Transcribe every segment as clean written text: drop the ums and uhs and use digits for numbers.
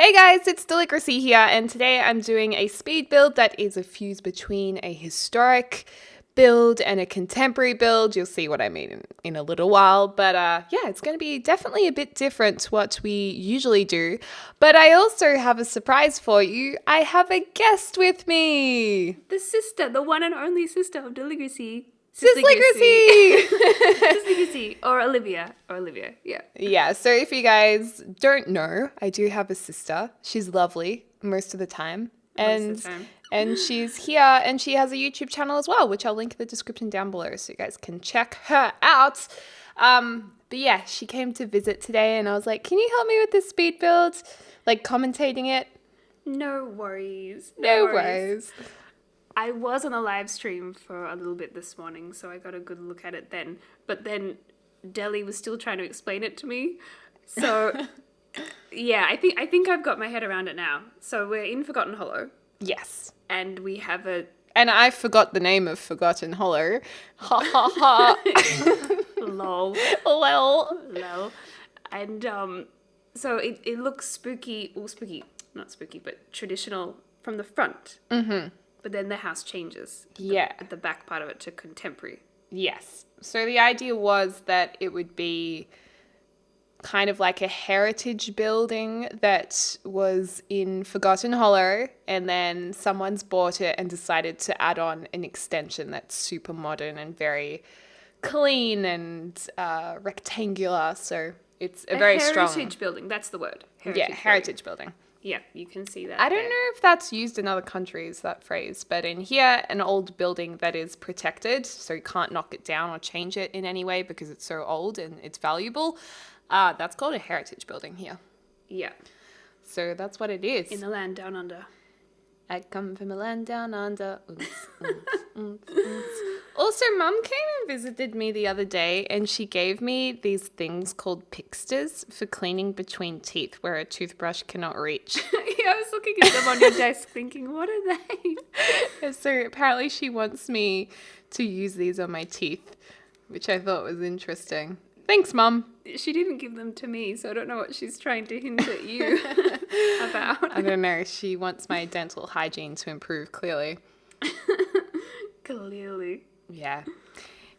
Hey guys, it's Deligracy here, and today I'm doing a speed build that is a fuse between a historic build and a contemporary build. You'll see what I mean in a little while, but yeah, it's going to be definitely a bit different to what we usually do. But I also have a surprise for you. I have a guest with me. The sister, the one and only sister of Deligracy. Sisligracy! Sisligracy. Or Olivia, yeah. Yeah, so if you guys don't know, I do have a sister. She's lovely most of the time. And she's here, and she has a YouTube channel as well, which I'll link in the description down below so you guys can check her out. But yeah, she came to visit today, and I was like, can you help me with this speed build? Like commentating it? No worries. No worries. I was on a live stream for a little bit this morning, so I got a good look at it then. But then Deli was still trying to explain it to me. So yeah, I think I've got my head around it now. So we're in Forgotten Hollow. Yes. And we have a... And I forgot the name of Forgotten Hollow. Ha ha ha. Lol. Lol. And so it looks spooky, not spooky, but traditional from the front. Mm-hmm. But then the house changes. The back part of it to contemporary. Yes. So the idea was that it would be kind of like a heritage building that was in Forgotten Hollow, and then someone's bought it and decided to add on an extension that's super modern and very clean and rectangular. So it's a very strong heritage building. That's the word. Heritage building. Yeah, you can see that. I don't know if that's used in other countries, that phrase, but in here, an old building that is protected, so you can't knock it down or change it in any way because it's so old and it's valuable. That's called a heritage building here. Yeah. So that's what it is. In the land down under. I come from a land down under. Also, Mum came and visited me the other day, and she gave me these things called pixters for cleaning between teeth where a toothbrush cannot reach. Yeah, I was looking at them on your desk thinking, what are they? So apparently she wants me to use these on my teeth, which I thought was interesting. Thanks, Mum. She didn't give them to me, so I don't know what she's trying to hint at you about. I don't know. She wants my dental hygiene to improve, clearly. Clearly. Yeah.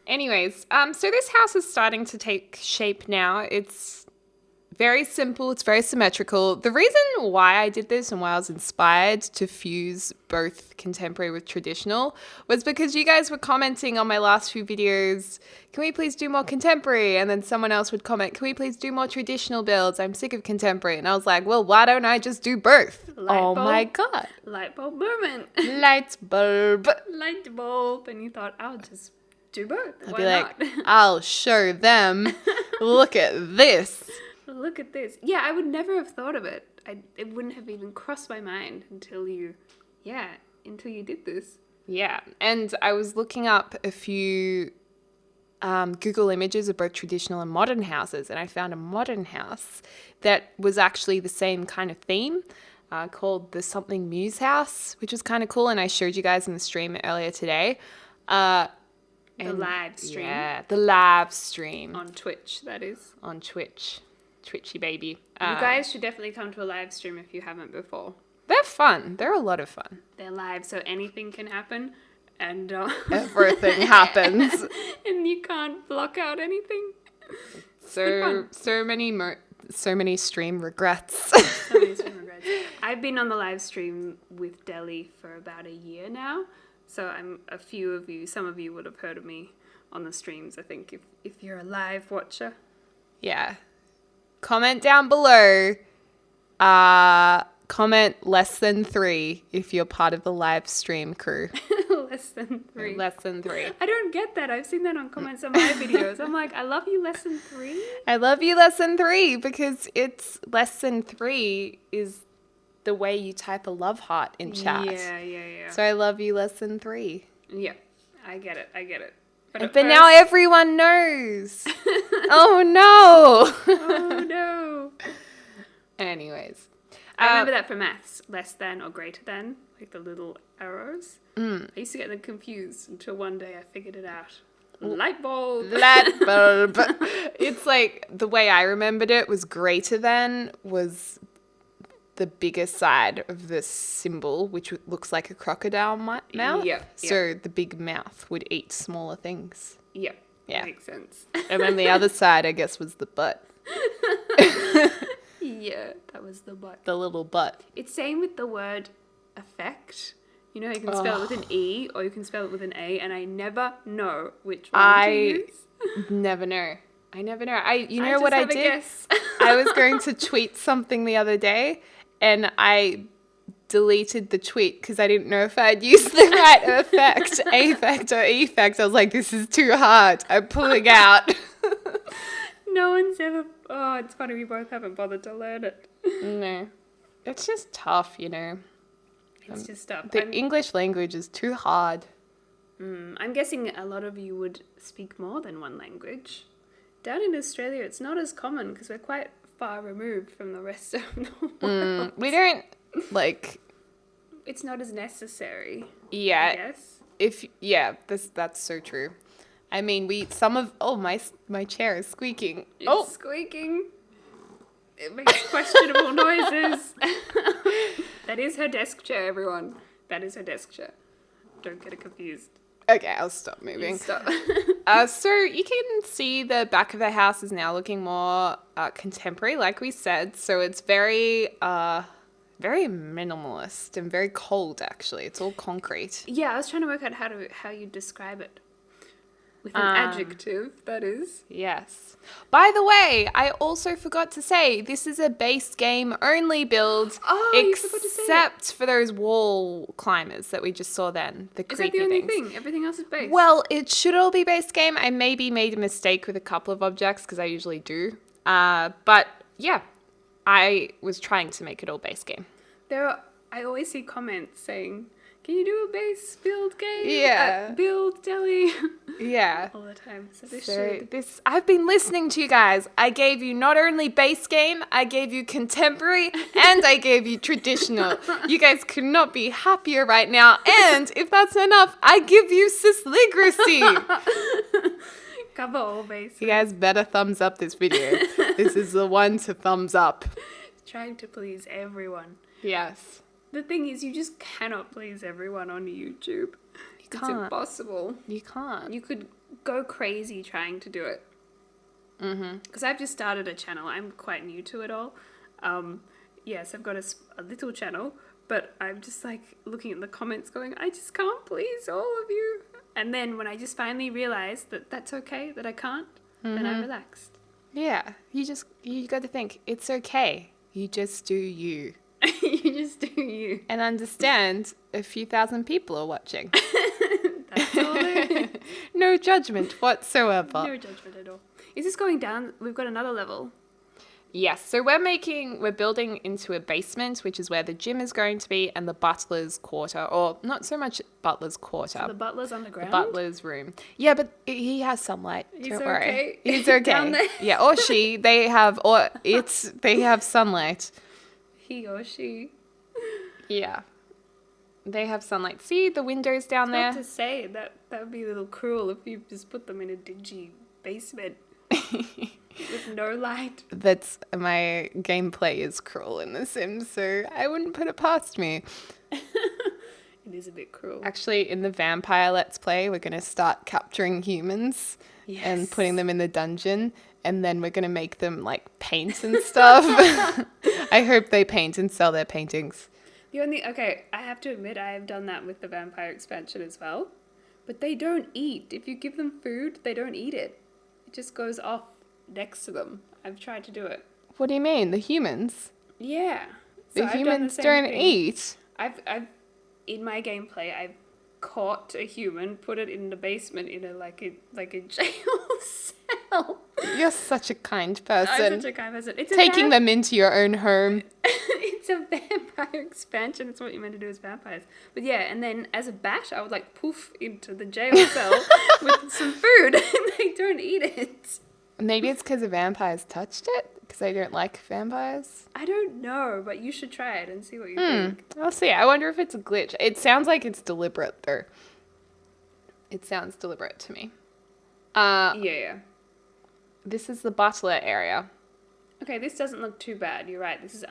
Anyways, so this house is starting to take shape now. It's very simple. It's very symmetrical. The reason why I did this and why I was inspired to fuse both contemporary with traditional was because you guys were commenting on my last few videos, can we please do more contemporary? And then someone else would comment, can we please do more traditional builds? I'm sick of contemporary. And I was like, well, why don't I just do both? My God. Light bulb moment. Light bulb. Light bulb. And you thought, I'll just do both. I'd be like, I'll show them. Look at this. Look at this. Yeah, I would never have thought of it. It wouldn't have even crossed my mind until you did this. Yeah, and I was looking up a few Google images of both traditional and modern houses, and I found a modern house that was actually the same kind of theme called the Something Muse House, which was kind of cool, and I showed you guys in the stream earlier today. The live stream. Yeah, the live stream. On Twitch, that is. On Twitch. Twitchy baby. You guys should definitely come to a live stream if you haven't before. They're fun. They're a lot of fun. They're live, so anything can happen, and everything happens, and you can't block out anything. So many stream regrets. So many stream regrets. I've been on the live stream with Deli for about a year now, so some of you would have heard of me on the streams. I think if you're a live watcher. Yeah. Comment down below. Comment less than 3 if you're part of the live stream crew. Less than 3. Less than 3. I don't get that. I've seen that on comments on my videos. I'm like, I love you less than 3. I love you less than 3 because it's less than 3 is the way you type a love heart in chat. Yeah. So I love you less than 3. Yeah, I get it. But now everyone knows. Oh no. Oh no. Anyways. I remember that for maths. Less than or greater than. Like the little arrows. I used to get them confused until one day I figured it out. Light bulb. It's like the way I remembered it was greater than was the bigger side of the symbol, which looks like a crocodile mouth. Yeah, So the big mouth would eat smaller things. Yeah. Yeah. Makes sense. And then the other side, I guess, was the butt. Yeah, that was the butt. The little butt. It's same with the word effect. You know, you can spell it with an E or you can spell it with an A, and I never know which one to use. Never know. I never know. You know just what I have a did? guess. I was going to tweet something the other day, and I deleted the tweet because I didn't know if I'd used the right effect, affect or effect. I was like, this is too hard. I'm pulling out. No one's ever... Oh, it's funny we both haven't bothered to learn it. No. It's just tough, you know. It's just stuff. The English language is too hard. I'm guessing a lot of you would speak more than one language. Down in Australia, it's not as common because we're quite far removed from the rest of the world. We don't, like... It's not as necessary, I Yeah. guess. That's so true. I mean, my chair is squeaking. It's squeaking. It makes questionable noises. That is her desk chair, everyone. That is her desk chair. Don't get it confused. Okay, I'll stop moving. Stop. So you can see the back of the house is now looking more contemporary, like we said. So it's very minimalist and very cold, actually. It's all concrete. Yeah, I was trying to work out how you describe it. With an adjective, that is. Yes. By the way, I also forgot to say, this is a base game only build, You forgot to say it. except for those wall climbers that we just saw then, the Is creepy that the only things. thing? Everything else is base. Well, it should all be base game. I maybe made a mistake with a couple of objects because I usually do. But yeah, I was trying to make it all base game. I always see comments saying, "Can you do a base build game? Yeah. Build Deli." Yeah. All the time. So this So should. I've been listening to you guys. I gave you not only base game, I gave you contemporary, and I gave you traditional. You guys could not be happier right now. And if that's enough, I give you Sisligracy. Cover all bases. You guys better thumbs up this video. This is the one to thumbs up. Trying to please everyone. Yes. The thing is, you just cannot please everyone on YouTube. It's can't. impossible. You can't. You could go crazy trying to do it. Because I've just started a channel. I'm quite new to it all. Yes, I've got a little channel, but I'm just like looking at the comments going, I just can't please all of you. And then when I just finally realized that that's okay, that I can't, then I relaxed. Yeah. You got to think, it's okay. You just do you. You just do you. And understand a few thousand people are watching. That's all there is. No judgment whatsoever. No judgment at all. Is this going down? We've got another level. Yes, so we're building into a basement, which is where the gym is going to be, and the butler's quarter, or not so much butler's quarter. So the butler's underground? The butler's room. Yeah, but he has sunlight. He's Don't okay. worry. He's okay. Down there? Yeah, or she. They have sunlight. He or she. Yeah. They have sunlight. See the windows down Hard there? to say. That would be a little cruel if you just put them in a dingy basement with no light. That's my gameplay is cruel in The Sims, so I wouldn't put it past me. It is a bit cruel. Actually, in the vampire Let's Play, we're going to start capturing humans and putting them in the dungeon, and then we're going to make them, like, paint and stuff. I hope they paint and sell their paintings. Okay, I have to admit I have done that with the vampire expansion as well. But they don't eat. If you give them food, they don't eat it. It just goes off next to them. I've tried to do it. What do you mean? The humans? Yeah. The I've done humans same don't thing. eat? I've in my gameplay, I've caught a human, put it in the basement in a jail cell. You're such a kind I'm person. such a kind person. Taking them into your own home. It's a vampire expansion. It's what you're meant to do as vampires. But yeah, and then as a bat, I would like poof into the jail cell with some food, and they don't eat it. Maybe it's because the vampires touched it? Because I don't like vampires? I don't know, but you should try it and see what you think. I'll see. I wonder if it's a glitch. It sounds like it's deliberate, though. It sounds deliberate to me. Yeah. This is the butler area. Okay, this doesn't look too bad. You're right. This is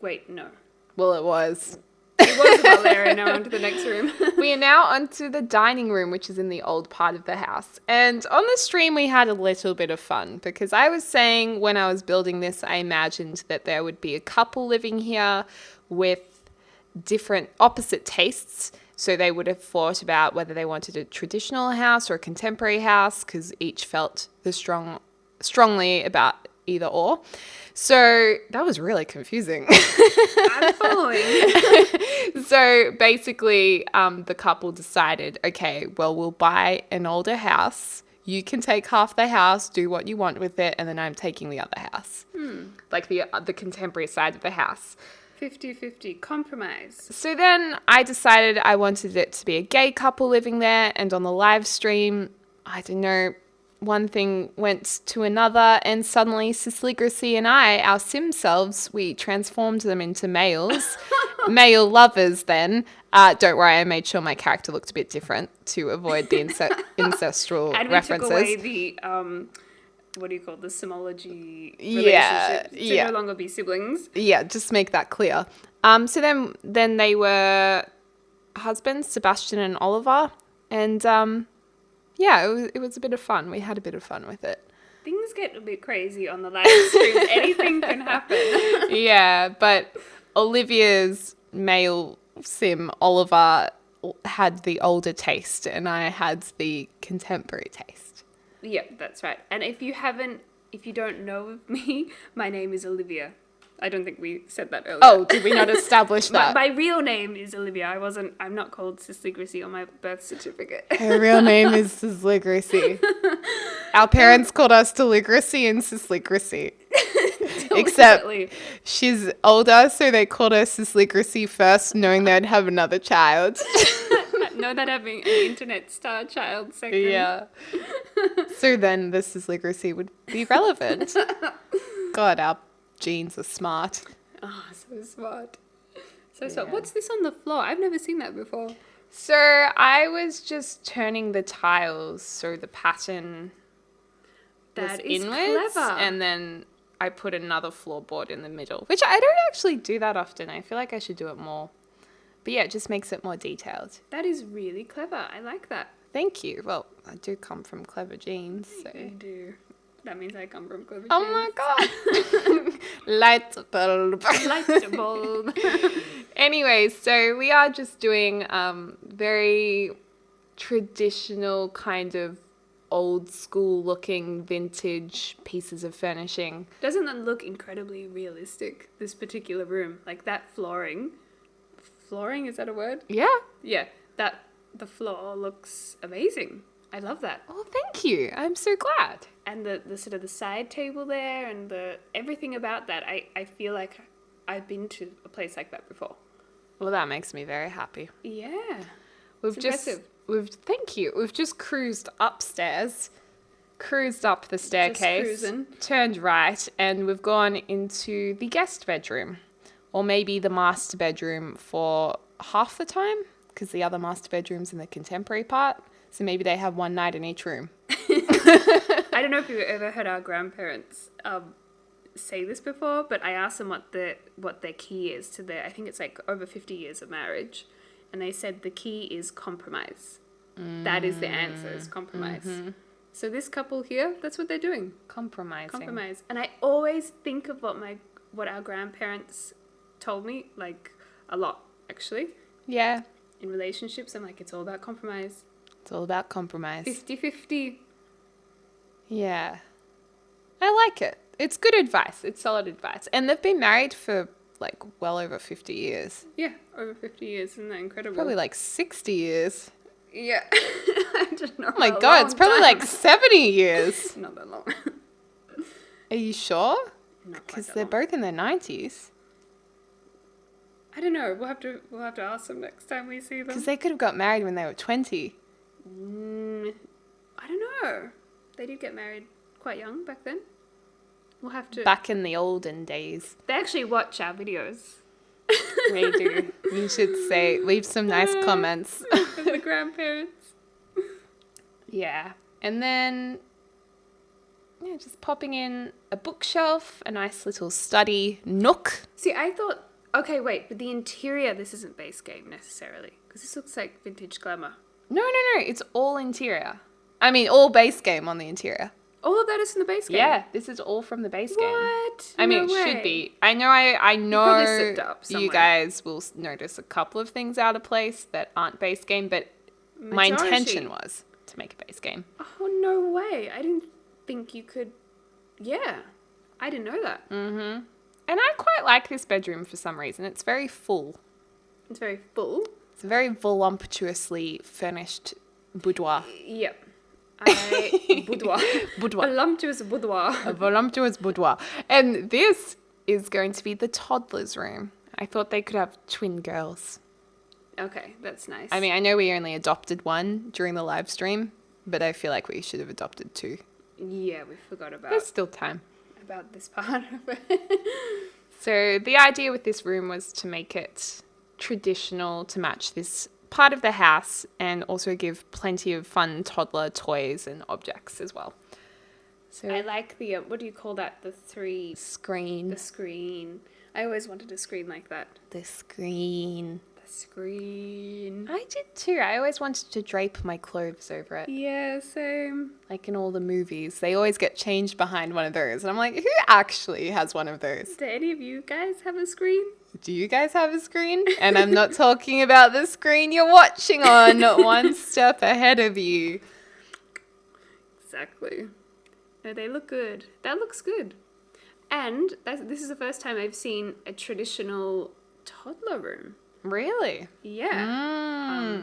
Wait, no. Well, it was. It was about there, now on to the next room. We are now onto the dining room, which is in the old part of the house. And on the stream, we had a little bit of fun because I was saying when I was building this, I imagined that there would be a couple living here with different opposite tastes. So they would have thought about whether they wanted a traditional house or a contemporary house because each felt strongly about either or. So that was really confusing. I'm following. So basically, the couple decided, okay, well, we'll buy an older house. You can take half the house, do what you want with it, and then I'm taking the other house. Like the contemporary side of the house. 50-50 compromise. So then I decided I wanted it to be a gay couple living there, and on the live stream, I don't know, one thing went to another, and suddenly Sisligracy and I, our sim selves, we transformed them into males, male lovers then. Don't worry, I made sure my character looked a bit different to avoid the ancestral and references. took away the, what do you call it, the simology relationship to no longer be siblings. Yeah, just make that clear. So then they were husbands, Sebastian and Oliver, and it was a bit of fun. We had a bit of fun with it. Things get a bit crazy on the live stream. Anything can happen. Yeah, but Olivia's male sim, Oliver, had the older taste and I had the contemporary taste. Yeah, that's right. And if you don't know of me, my name is Olivia. I don't think we said that earlier. Oh, did we not establish that? My real name is Olivia. I'm not called Sisligracy on my birth certificate. Her real name is Sisligracy. Our parents called us Deligracy and Sisligracy. Except she's older, so they called her Sisligracy first, knowing they'd have another child. No, that having an internet star child second. Yeah. So then the Sisligracy would be relevant. God, our genes are smart. Oh, so smart. So smart. What's this on the floor? I've never seen that before. So I was just turning the tiles so the pattern was inwards. Clever. And then I put another floorboard in the middle, which I don't actually do that often. I feel like I should do it more. But yeah, it just makes it more detailed. That is really clever. I like that. Thank you. Well, I do come from clever genes. So. You do. That means I come from clever genes. Oh my God. Light bulb. Light bulb. Anyway, so we are just doing very traditional kind of old school looking vintage pieces of furnishing. Doesn't that look incredibly realistic, this particular room? Like that flooring. Flooring, is that a word? Yeah. Yeah. The floor looks amazing. I love that. Oh, thank you. I'm so glad. And the sort of the side table there and everything about that, I feel like I've been to a place like that before. Well, that makes me very happy. Yeah. Impressive. Thank you. We've just cruised upstairs, cruised up the staircase, turned right, and we've gone into the guest bedroom, or maybe the master bedroom for half the time, because the other master bedroom's in the contemporary part. So maybe they have one night in each room. I don't know if you've ever heard our grandparents say this before, but I asked them what their key is to I think it's like over 50 years of marriage. And they said the key is compromise. That is the answer, is compromise. Mm-hmm. So this couple here, that's what they're doing. Compromise. And I always think of what our grandparents told me, like a lot, actually. Yeah. In relationships, I'm like, it's all about compromise. It's all about compromise. 50-50. Yeah. I like it. It's good advice. It's solid advice. And they've been married for like well over 50 years. Yeah, over 50 years. Isn't that incredible? Probably like 60 years. Yeah. I don't know. Oh my God, it's probably like 70 years. Not that long. Are you sure? Because they're both in their 90s. I don't know. We'll have to ask them next time we see them. Because they could have got married when they were 20. I don't know. They did get married quite young back then. We'll have to... Back in the olden days. They actually watch our videos. They do. You should leave some nice comments. For the grandparents. Yeah. And then, just popping in a bookshelf, a nice little study nook. See, I thought Okay, wait, but the interior, this isn't base game necessarily. Because this looks like vintage glamour. No. It's all interior. I mean, all base game on the interior. All of that is in the base game? Yeah, this is all from the base game. What? I mean, No it should way. be. I know probably slipped up somewhere. you guys will notice a couple of things out of place that aren't base game, but my Majority. intention was to make a base game. Oh, no way. I didn't think you could... Yeah. I didn't know that. And I quite like this bedroom for some reason. It's very full. It's very full. It's a very voluptuously furnished boudoir. Yep. Boudoir. Boudoir. Voluptuous boudoir. A voluptuous boudoir. And this is going to be the toddler's room. I thought they could have twin girls. Okay, that's nice. I mean, I know we only adopted one during the live stream, but I feel like we should have adopted two. Yeah, we forgot There's still time. about this part of it. So the idea with this room was to make it traditional to match this part of the house and also give plenty of fun toddler toys and objects as well. So I like the, what do you call that? The screen. screen. I always wanted a screen like that. The screen. The screen. I did too. I always wanted to drape my clothes over it. Yeah, same. Like in all the movies. They always get changed behind one of those. And I'm like, who actually has one of those? Do any of you guys have a screen? Do you guys have a screen? And I'm not talking about the screen you're watching on, one step ahead of you. Exactly. No, they look good. That looks good. And this is the first time I've seen a traditional toddler room. Really? Yeah.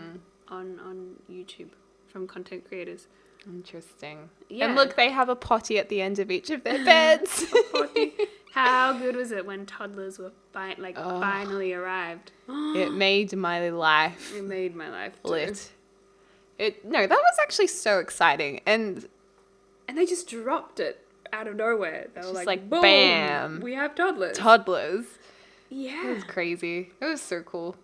On YouTube from content creators. Interesting. Yeah. And look, they have a potty at the end of each of their beds. How good was it when toddlers were finally arrived? It made my life It made my life too. lit. No, that was actually so exciting. And they just dropped it out of nowhere. They were just like, like, boom, bam. we have toddlers. toddlers. It Yeah. was crazy. It was so cool.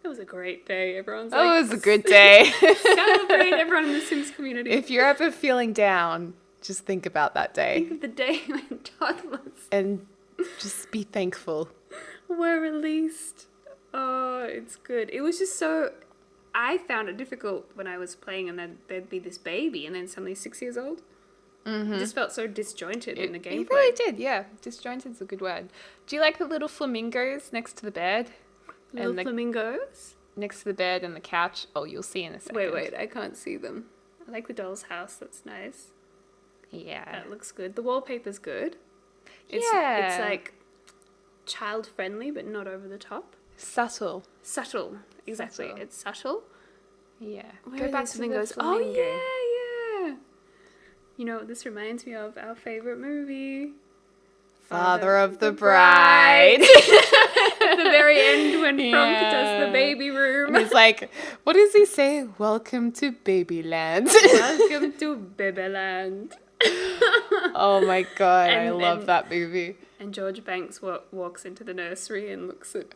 It was a great day. Everyone's It like, was a good day. celebrate everyone in the Sims community. If you're ever feeling down, just think about that Think day of the day when toddlers and just be thankful. were released. Oh, it's good. It was just so... I found it difficult when I was playing and then there'd be this baby and then suddenly 6 years old. It just felt so disjointed in the gameplay. It really did, yeah. Disjointed's a good word. Do you like the little flamingos next to the bed? Little and the, flamingos? next to the bed and the couch? Oh, you'll see in a second. Wait, I can't see them. I like the doll's house. That's nice. Yeah. That looks good. The wallpaper's good. It's Yeah. like child friendly, but not over the top. Subtle. Subtle. Exactly. Subtle. It's subtle. Yeah. Where Go are back those to the flamingos? flamingo. Oh, yeah. You know what this reminds me of? Our favorite movie. Father of the Bride. At the very end when Frank does the baby room. And he's like, what does he say? Welcome to Babyland. Welcome to Babyland. Oh my God, I And- love and- that movie. And George Banks walks into the nursery and looks at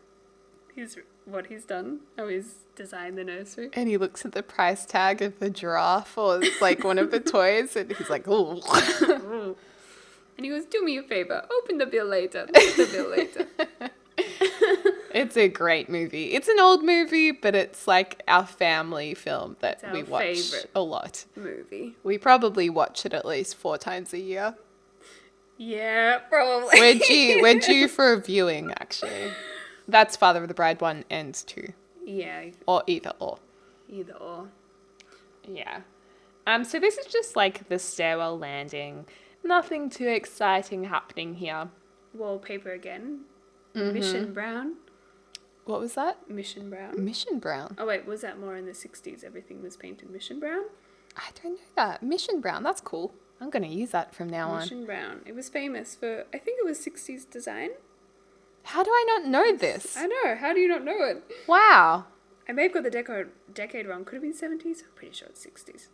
what he's done, how he's designed the nursery. And he looks at the price tag of the giraffe or it's like one of the toys and he's like, oh. Ooh. And he goes, do me a favor, open the bill later. Open the bill later. It's a great movie. It's an old movie, but it's like our family film that It's our we watch favorite. a lot. Movie. We probably watch it at least 4 times a year. Yeah, probably. We're due for a viewing, actually. That's Father of the Bride 1 and 2. Yeah, Or either or. either or. Yeah. So this is just like the stairwell landing. Nothing too exciting happening here. Wallpaper again. Mm-hmm. Mission brown. What was that? Mission brown. Mission Brown. Oh wait, was that more in the 60s? Everything was painted mission brown? I don't know that. Mission Brown. That's cool. I'm going to use that from now on. Mission brown. It was famous for, I think it was 60s design. How do I not know this? I know. How do you not know it? Wow. I may have got the decade wrong. Could have been 70s. I'm pretty sure it's 60s.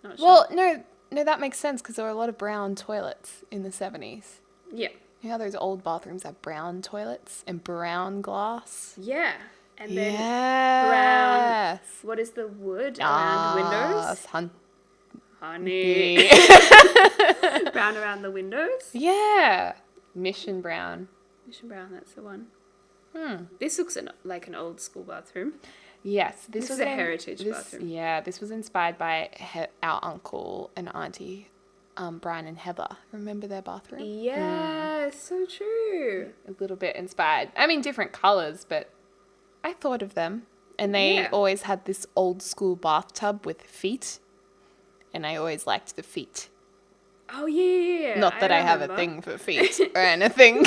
Not sure. Well, no, that makes sense because there were a lot of brown toilets in the 70s. Yeah. You know how those old bathrooms have brown toilets and brown glass? Yeah. And then yes. what is the wood around windows? Honey. Brown around the windows. Yeah. Mission Brown. Mission brown, that's the one. Hmm. This looks like an old school bathroom. Yes, This is a heritage bathroom. Yeah, this was inspired by our uncle and auntie, Brian and Heather. Remember their bathroom? Yeah, so true. A little bit inspired. I mean, different colours, but I thought of them. And they always had this old school bathtub with feet. And I always liked the feet. Oh, yeah. Not that I have a thing for feet or anything.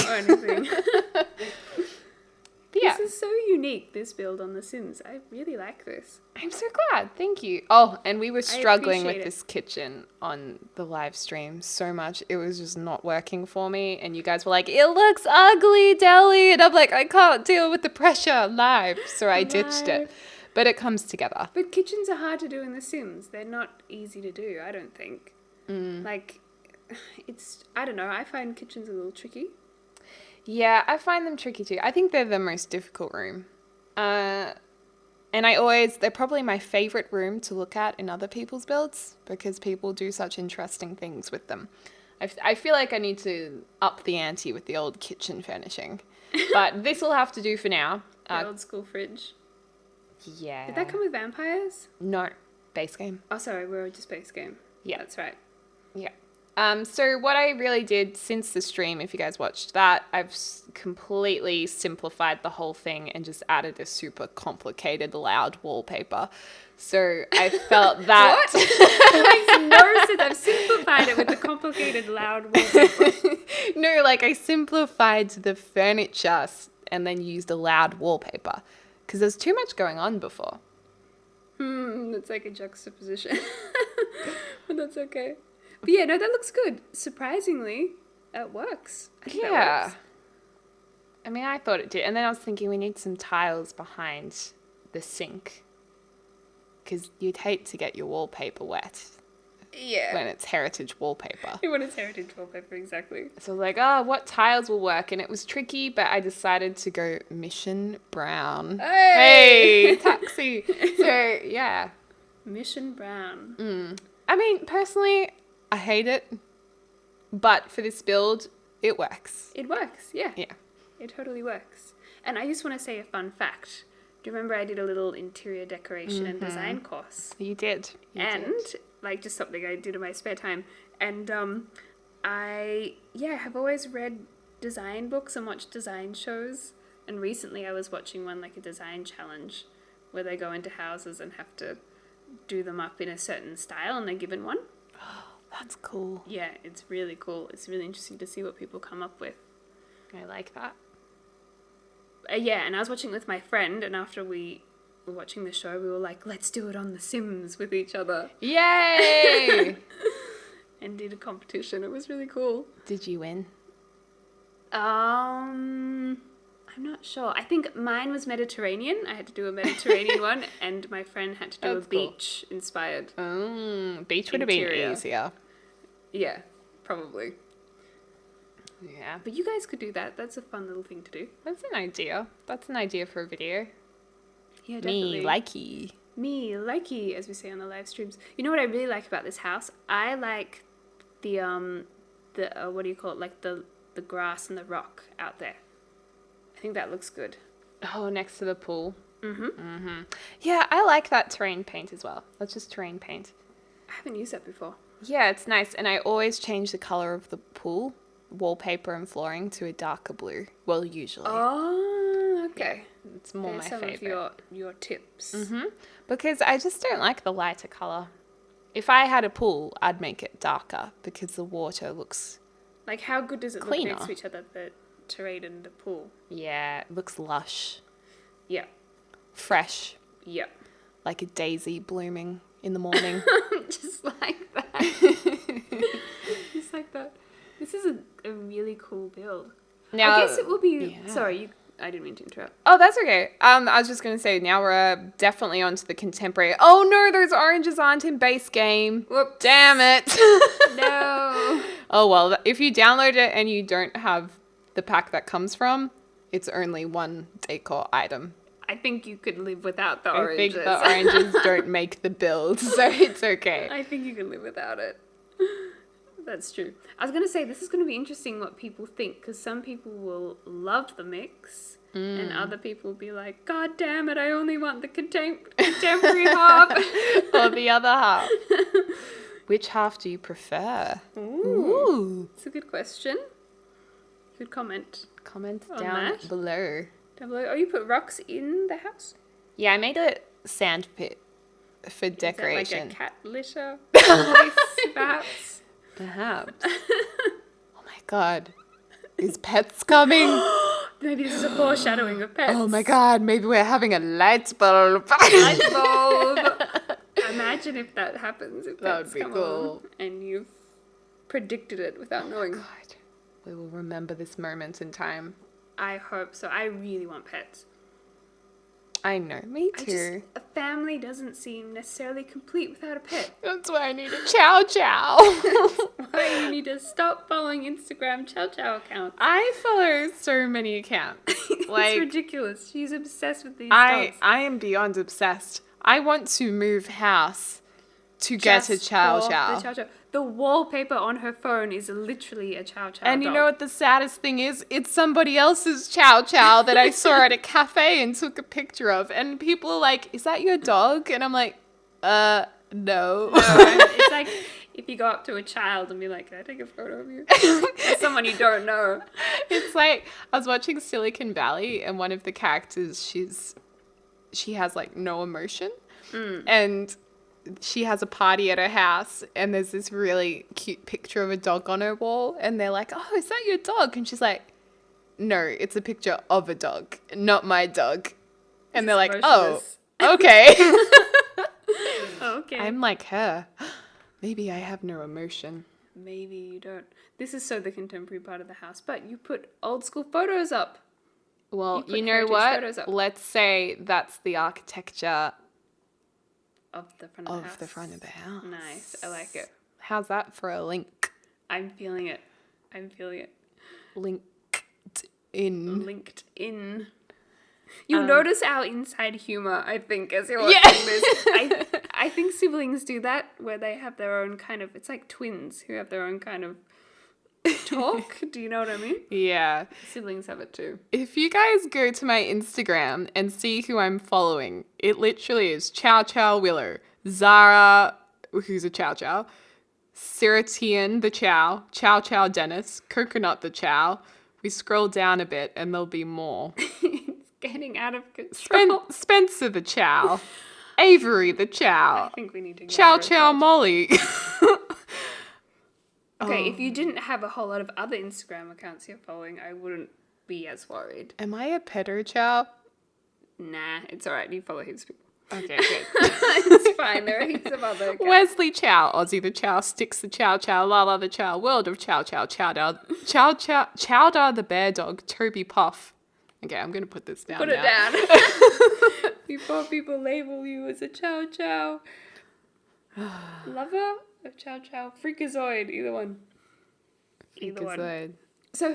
Yeah. This is so unique, this build on The Sims. I really like this. I'm so glad. Thank you. Oh, and we were struggling with appreciate it. this kitchen on the live stream so much. It was just not working for me. And you guys were like, it looks ugly, Deli. And I'm like, I can't deal with the pressure live. So I ditched it. But it comes together. But kitchens are hard to do in The Sims. They're not easy to do, I don't think. Like, I don't know. I find kitchens a little tricky. Yeah, I find them tricky too. I think they're the most difficult room. And they're probably my favorite room to look at in other people's builds because people do such interesting things with them. I feel like I need to up the ante with the old kitchen furnishing. But this will have to do for now. The old school fridge. Yeah. Did that come with vampires? No. Base game. Oh, sorry, we're just base game. Yeah. That's right. Yeah. So what I really did since the stream, if you guys watched that, I've completely simplified the whole thing and just added a super complicated loud wallpaper. So I felt that... What? It makes no sense. I've simplified it with the complicated loud wallpaper. No, like I simplified the furniture and then used a loud wallpaper because there's too much going on before. That's like a juxtaposition. But that's okay. But yeah, no, that looks good. Surprisingly, it works. I think that works. I mean, I thought it did. And then I was thinking we need some tiles behind the sink. Because you'd hate to get your wallpaper wet. Yeah. When it's heritage wallpaper. When it's heritage wallpaper, exactly. So I was like, what tiles will work? And it was tricky, but I decided to go Mission Brown. Hey, taxi. So, yeah. Mission Brown. I mean, personally... I hate it, but for this build, it works. It works, yeah. Yeah. It totally works. And I just want to say a fun fact. Do you remember I did a little interior decoration and design course? You did. Like, just something I did in my spare time. And I have always read design books and watched design shows. And recently I was watching one, like a design challenge, where they go into houses and have to do them up in a certain style, and they're given one. That's cool. Yeah, it's really cool. It's really interesting to see what people come up with. I like that. Yeah, and I was watching it with my friend, and after we were watching the show, we were like, let's do it on The Sims with each other. Yay! And did a competition. It was really cool. Did you win? I'm not sure. I think mine was Mediterranean. I had to do a Mediterranean one, and my friend had to do a beach-inspired. Beach would have been easier. Yeah, probably. Yeah. But you guys could do that. That's a fun little thing to do. That's an idea. That's an idea for a video. Yeah, definitely. Me likey, as we say on the live streams. You know what I really like about this house? I like the what do you call it? Like the grass and the rock out there. I think that looks good. Oh, next to the pool. Yeah, I like that terrain paint as well. That's just terrain paint. I haven't used that before. Yeah, it's nice. And I always change the color of the pool, wallpaper and flooring to a darker blue. Well, usually. Oh, okay. Yeah, it's more my favorite. Some of your tips. Because I just don't like the lighter color. If I had a pool, I'd make it darker because the water looks like, how good does it cleaner. Look next to each other, the terrain and the pool? Yeah, it looks lush. Yeah. Fresh. Yeah. Like a daisy blooming in the morning. Just like that. Just like that. This is a really cool build. Now, I guess it will be... Yeah. Sorry, I didn't mean to interrupt. Oh, that's okay. I was just going to say, now we're definitely onto the contemporary. Oh, no, those oranges aren't in base game. Whoops. Damn it. No. Oh, well, if you download it and you don't have the pack that comes from, it's only one decor item. I think you could live without the oranges. I think the oranges don't make the build, so it's okay. I think you can live without it. That's true. I was going to say, this is going to be interesting what people think, because some people will love the mix, and other people will be like, God damn it, I only want the contemporary half. Or the other half. Which half do you prefer? Ooh. It's a good question. Good comment. Comment On down that. below. Down below. Oh, you put rocks in the house? Yeah, I made a sand pit for Is decoration. that like a cat litter place, perhaps? Perhaps. Oh my god. Is pets coming? Maybe this is a foreshadowing of pets. Oh my god, maybe we're having a light bulb. Light bulb. Imagine if that happens. If That would pets be come cool. on and you've predicted it without knowing. God. We will remember this moment in time. I hope so. I really want pets. I know, me too. A family doesn't seem necessarily complete without a pet. That's why I need a chow chow. Why you need to stop following Instagram chow chow accounts. I follow so many accounts. It's ridiculous. She's obsessed with these I dogs. am beyond obsessed. I want to move house to get a chow for chow. The chow chow. The wallpaper on her phone is literally a chow chow And you dog. know what the saddest thing is? It's somebody else's chow chow that I saw at a cafe and took a picture of. And people are like, is that your dog? And I'm like, no. It's like if you go up to a child and be like, can I take a photo of you? Or someone you don't know. It's like, I was watching Silicon Valley and one of the characters, she has like no emotion. And she has a party at her house and there's this really cute picture of a dog on her wall and they're like, oh, is that your dog? And she's like, no, it's a picture of a dog, not my dog. And they're like, Emotionless. oh, okay. Okay. I'm like her. Maybe I have no emotion. Maybe you don't. This is so the contemporary part of the house, but you put old school photos up. Well, put you know heritage what? photos up. Let's say that's the architecture Of the front of the house. of the front of the house. Nice. I like it. How's that for a link? I'm feeling it. Linked in. Linked in. You'll notice our inside humor, I think, as you're watching this. I think siblings do that, where they have their own kind of, it's like twins who have their own kind of talk. Do you know what I mean? Yeah. Siblings have it too. If you guys go to my Instagram and see who I'm following, it literally is Chow Chow Willow, Zara, who's a Chow Chow, Siratian the Chow, Chow Chow Dennis, Coconut the Chow. We scroll down a bit and there'll be more. It's getting out of control. Spencer the Chow, Avery the Chow, I think we need to get Chow rid of Chow that. Molly. Okay, if you didn't have a whole lot of other Instagram accounts you're following, I wouldn't be as worried. Am I a pedo chow? Nah, it's alright. You follow heaps of people. Okay, good. It's fine. There are heaps of other accounts. Wesley Chow, Aussie the Chow, Sticks the Chow Chow, Lala the Chow, World of Chow Chow, Chowdar the Bear Dog, Toby Puff. Okay, I'm going to put this down Put now. it down. Before people label you as a chow chow. Lover of chow chow. Freakazoid. Either one. Either one. Freakazoid. So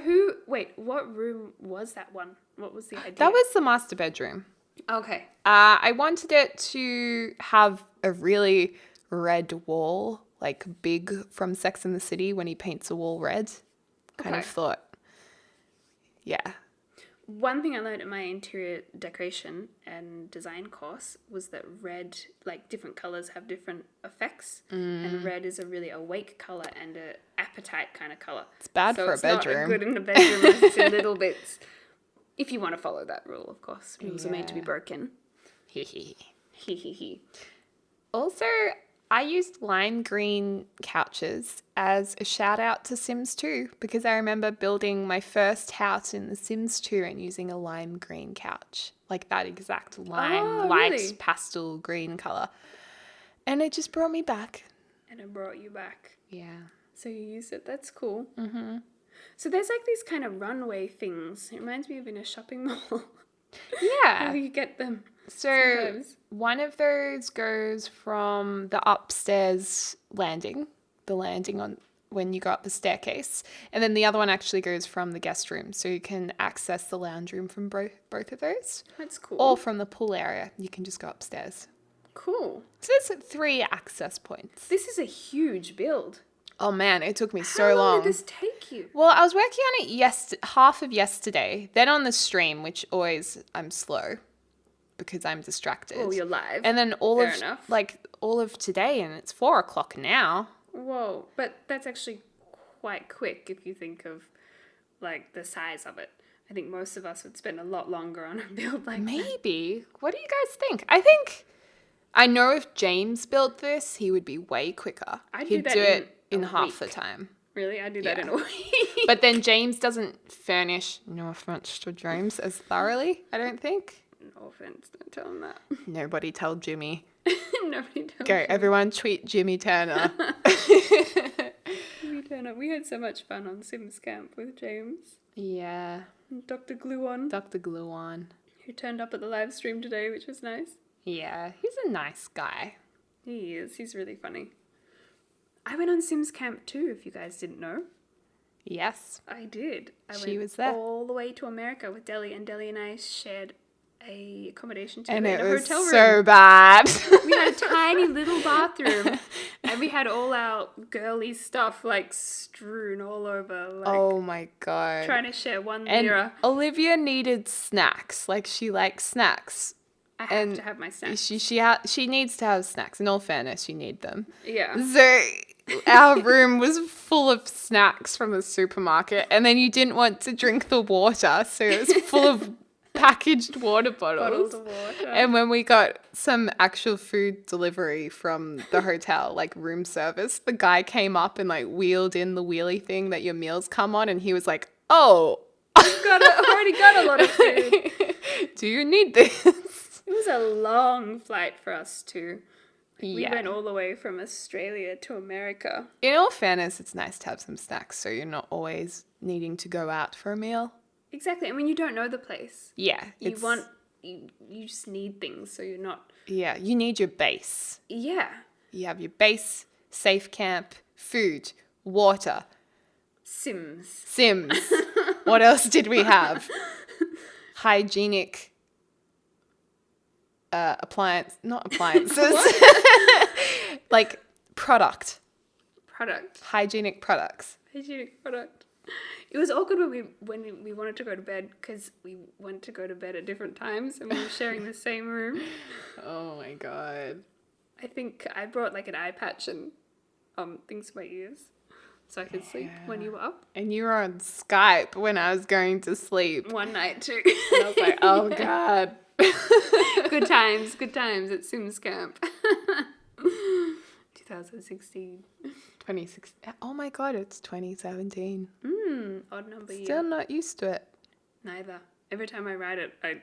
what room was that one? What was the idea? That was the master bedroom. Okay. I wanted it to have a really red wall, like Big from Sex and the City when he paints a wall red. Kind of Okay. thought, yeah. One thing I learned in my interior decoration and design course was that red, like different colors have different effects, and red is a really awake color and a appetite kind of color. It's bad So for a it's not bedroom. good in a bedroom unless it's in little bits. If you want to follow that rule, of course. Rules are made to be Yeah. broken. Hee hee hee. Also, I used lime green couches as a shout out to Sims 2 because I remember building my first house in The Sims 2 and using a lime green couch, like that exact lime, light really? pastel green color. And it just brought me back. And it brought you back. Yeah. So you used it. That's cool. Mm-hmm. So there's like these kind of runway things. It reminds me of in a shopping mall. Yeah. How you get them. So sometimes. one of those goes from the upstairs landing, the landing on when you go up the staircase, and then the other one actually goes from the guest room, so you can access the lounge room from both of those, That's cool. or from the pool area. You can just go upstairs. Cool. So there's 3 access points. This is a huge build. Oh man, it took me How so long long. did this take you? Well, I was working on it half of yesterday, then on the stream, which always I'm slow because I'm distracted. Oh, you're live. And then Fair enough. all of today, and it's 4:00 now. Whoa, but that's actually quite quick if you think of like the size of it. I think most of us would spend a lot longer on a build like that. Maybe. What do you guys think? I know if James built this, he would be way quicker. I'd He'd do that do it in in a half the week. time. Really? I do that Yeah. in a week. But then James doesn't furnish, no offense to James, as thoroughly, I don't think. No offense, don't tell him that. Nobody tell Jimmy. Nobody tells Go, him. everyone tweet Jimmy Turner. We turn up. We had so much fun on Sims Camp with James. Yeah. And Dr. Gluon, Dr. Gluon. who turned up at the live stream today, which was nice. Yeah, he's a nice guy. He is. He's really funny. I went on Sims Camp too, if you guys didn't know. Yes. I did. I She went was there. all the way to America with Deli, and Deli and I shared a accommodation together And it in a was hotel room. so bad. We had a tiny little bathroom, and we had all our girly stuff like strewn all over, like Oh my God. trying to share one And mirror. Olivia needed snacks. Like, she likes snacks. I have and to have my snacks. She needs to have snacks. In all fairness, you need them. Yeah. So our room was full of snacks from the supermarket, and then you didn't want to drink the water, so it was full of packaged water Bottles bottles. of water. And when we got some actual food delivery from the hotel, like room service, the guy came up and like wheeled in the wheelie thing that your meals come on, and he was like, "Oh, I've already got a lot of food. do you need this?" It was a long flight for us too. We Yeah. went all the way from Australia to America. In all fairness, it's nice to have some snacks, so you're not always needing to go out for a meal. Exactly. And when you don't know the place, Yeah, you just need things, so you're not. Yeah, you need your base. Yeah. You have your base, safe camp, food, water, Sims. Sims. What else did we have? Hygienic not appliances. Like product. Hygienic products. Hygienic product. It was awkward when we wanted to go to bed because we went to go to bed at different times and we were sharing the same room. Oh my God. I think I brought like an eye patch and things for my ears so I could sleep when you were up. And you were on Skype when I was going to sleep. One night too. And I was like, oh God. Good times at Sims Camp. 2016. 2016. Oh my God, it's 2017. Odd number year. Still not used to it. Neither. Every time I write it, I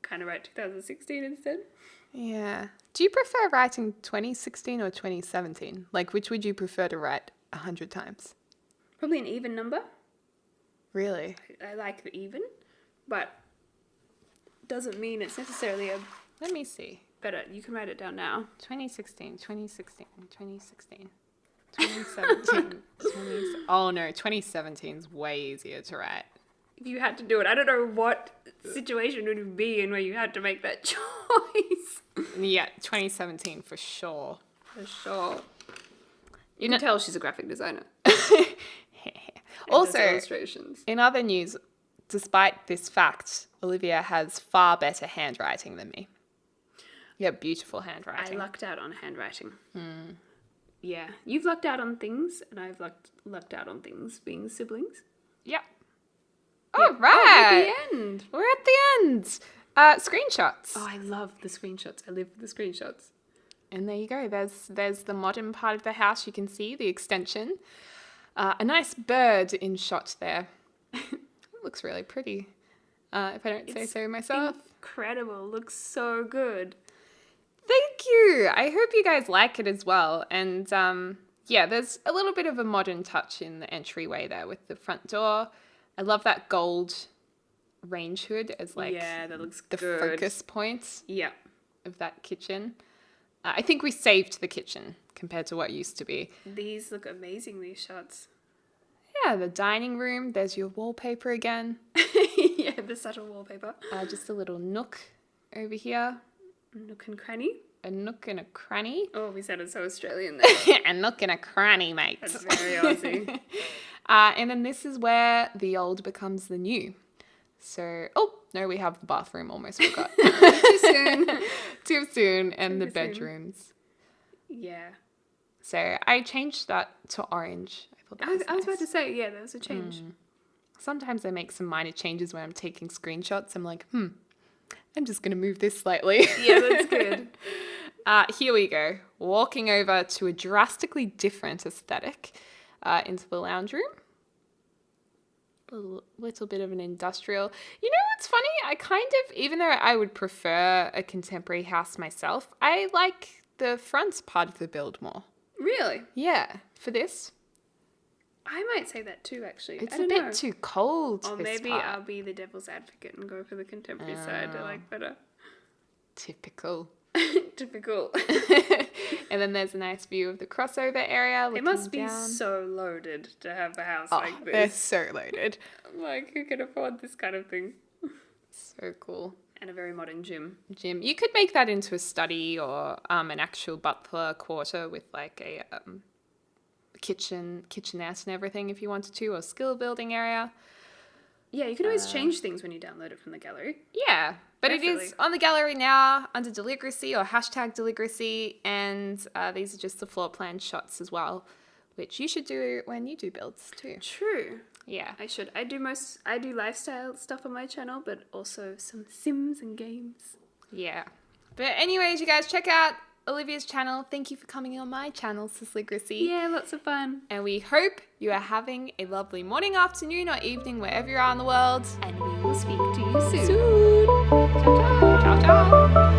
kind of write 2016 instead. Yeah. Do you prefer writing 2016 or 2017? Like, which would you prefer to write 100 times? Probably an even number. Really? I like the even, but doesn't mean it's necessarily a Let me see. better. You can write it down now. 2016, 2016, 2016, 2017, Oh no, 2017 is way easier to write. If you had to do it, I don't know what situation would it be in where you had to make that choice. Yeah, 2017 for sure. For sure. You know- can tell she's a graphic designer. And does Also, illustrations. in other news, despite this fact, Olivia has far better handwriting than me. You have beautiful I handwriting. lucked out on handwriting. Yeah, you've lucked out on things, and I've lucked out on things being siblings. Yep. Yeah. All right. At the end. We're at the end. Screenshots. Oh, I love the screenshots. I live for the screenshots. And there you go. There's the modern part of the house. You can see the extension. A nice bird in shot there. It looks really pretty, if I don't say It's so myself. Incredible. Looks so good. Thank you. I hope you guys like it as well. And yeah, there's a little bit of a modern touch in the entryway there with the front door. I love that gold range hood as like yeah, that looks the good. focus point Yeah. of that kitchen. I think we saved the kitchen compared to what used to be. These look amazing, these shots. Yeah, the dining room. There's your wallpaper again. Yeah, the subtle wallpaper. Just a little nook over here. Nook and cranny. a nook and a cranny. Oh, we sounded so Australian there. A nook and a cranny, mate. That's very Aussie. And then this is where the old becomes the new. So, oh, no, we have the bathroom, almost forgot. Too soon. Too soon. And the Too soon. bedrooms. Yeah. So I changed that to orange. I thought that was I was about nice. to say, yeah, there was a change. Sometimes I make some minor changes when I'm taking screenshots. I'm like, I'm just going to move this slightly. Yeah, that's good. Here we go. Walking over to a drastically different aesthetic into the lounge room. A little bit of an industrial. You know what's funny? I kind of, even though I would prefer a contemporary house myself, I like the front part of the build more. Really? Yeah, for this. I might say that too, actually. It's I a don't bit know. too cold. Or this maybe part. I'll be the devil's advocate and go for the contemporary side I like better. Typical. Typical. And then there's a nice view of the crossover area. It must be down. so loaded to have a house Oh, like they're this. so loaded. Like, who can afford this kind of thing? So cool. And a very modern gym. Gym. You could make that into a study or an actual butler quarter with like a kitchenette and everything if you wanted to, or skill building area. Yeah, you can always change things when you download it from the gallery. Yeah, but it Definitely. is on the gallery now under Deligracy or hashtag Deligracy, and these are just the floor plan shots as well, which you should do when you do builds too. True. Yeah. I should. I do lifestyle stuff on my channel, but also some Sims and games. Yeah. But anyways, you guys check out Olivia's channel. Thank you for coming on my channel, Sisligracy. Yeah, lots of fun. And we hope you are having a lovely morning, afternoon, or evening, wherever you are in the world. And we will speak to you soon. Soon. Ciao, ciao. Ciao, ciao.